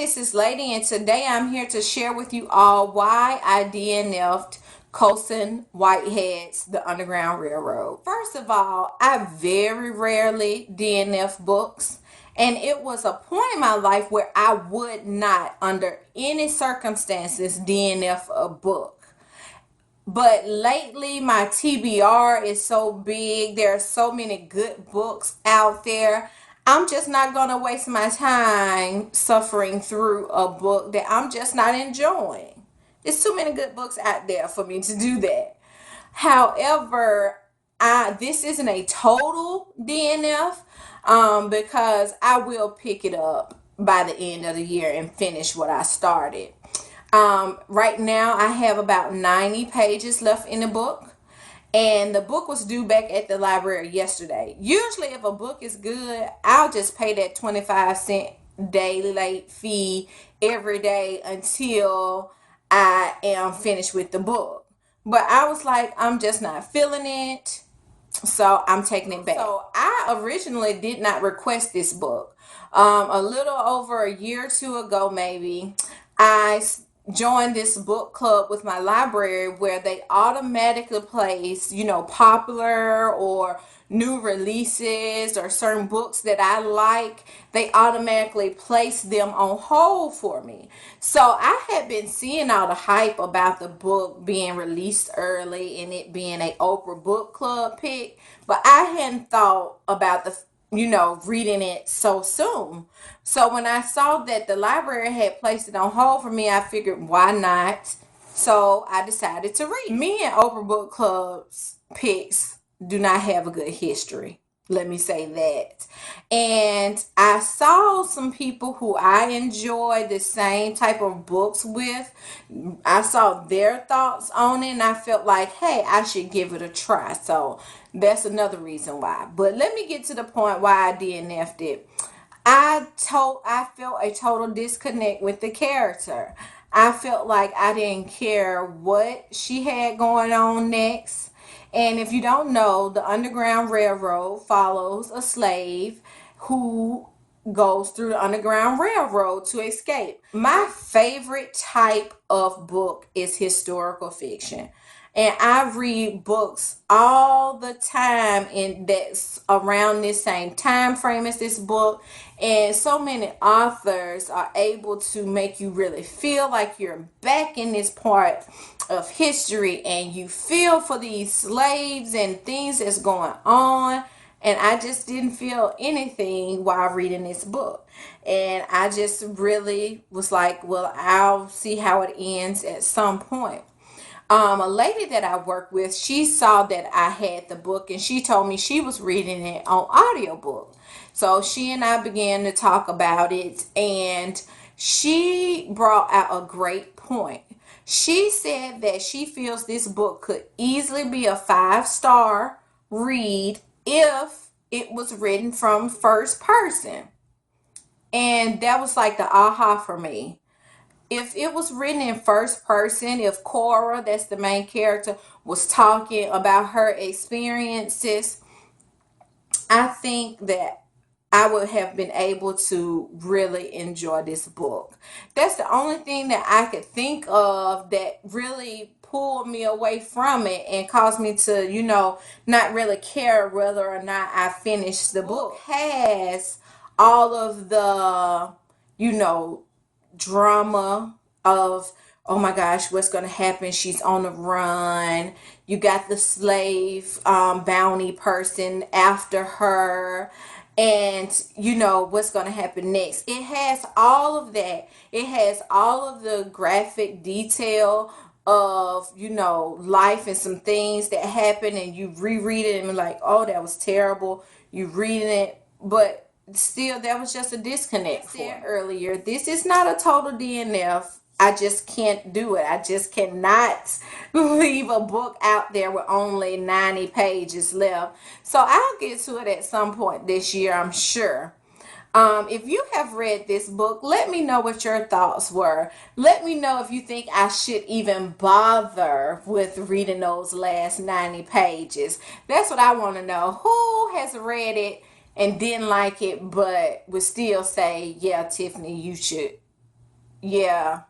this is Lady, and today I'm here to share with you all why I DNF'd Colson Whitehead's The Underground Railroad. First of all, I very rarely DNF books, and it was a point in my life where I would not, under any circumstances, DNF a book. But lately, my TBR is so big. There are so many good books out there. I'm just not going to waste my time suffering through a book that I'm just not enjoying. There's too many good books out there for me to do that. However, this isn't a total DNF because I will pick it up by the end of the year and finish what I started. Right now, I have about 90 pages left in the book, and the book was due back at the library yesterday. Usually, if a book is good, I'll just pay that 25-cent daily late fee every day until I am finished with the book. But I was like, I'm just not feeling it, so I'm taking it back. So I originally did not request this book. A little over a year or two ago, maybe, I joined this book club with my library where they automatically place, popular or new releases or certain books that I like. They automatically place them on hold for me. So I had been seeing all the hype about the book being released early and it being a Oprah book club pick, but I hadn't thought about reading it so soon. So when I saw that the library had placed it on hold for me, I figured, why not? So I decided to read. Me and Oprah Book Club's picks do not have a good history. Let me say that. And I saw some people who I enjoy the same type of books with. I saw their thoughts on it and I felt like, hey, I should give it a try. So that's another reason why. But let me get to the point why I DNF'd it. I felt a total disconnect with the character. I felt like I didn't care what she had going on next. And if you don't know, the Underground Railroad follows a slave who goes through the Underground Railroad to escape. My favorite type of book is historical fiction. And I read books all the time and that's around this same time frame as this book. And so many authors are able to make you really feel like you're back in this part of history and you feel for these slaves and things that's going on. And I just didn't feel anything while reading this book. And I just really was like, well, I'll see how it ends at some point. A lady that I work with, she saw that I had the book and she told me she was reading it on audiobook. So she and I began to talk about it and she brought out a great point. She said that she feels this book could easily be a 5-star read if it was written from first person. And that was like the aha for me. If it was written in first person, if Cora, that's the main character, was talking about her experiences, I think that I would have been able to really enjoy this book. That's the only thing that I could think of that really pulled me away from it and caused me to, not really care whether or not I finished the book. Has all of the, you know, drama of, oh my gosh, what's going to happen? She's on the run. You got the slave bounty person after her. And what's going to happen next. It has all of that. It has all of the graphic detail of life and some things that happen, and you reread it and be like, oh, that was terrible. You reading it, but still that was just a disconnect. I said earlier, this is not a total DNF. I just can't do it. I just cannot leave a book out there with only 90 pages left. So I'll get to it at some point this year, I'm sure. If you have read this book, let me know what your thoughts were. Let me know if you think I should even bother with reading those last 90 pages. That's what I want to know. Who has read it and didn't like it, but would still say, yeah, Tiffany, you should yeah,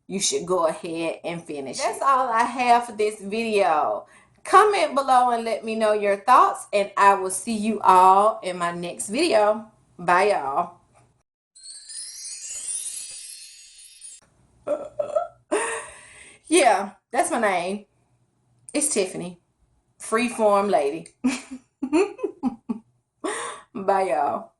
you should go ahead and finish it. That's all I have for this video. Comment below and let me know your thoughts, and I will see you all in my next video. Bye, y'all. Yeah, that's my name. It's Tiffany. Freeform lady. Bye, y'all.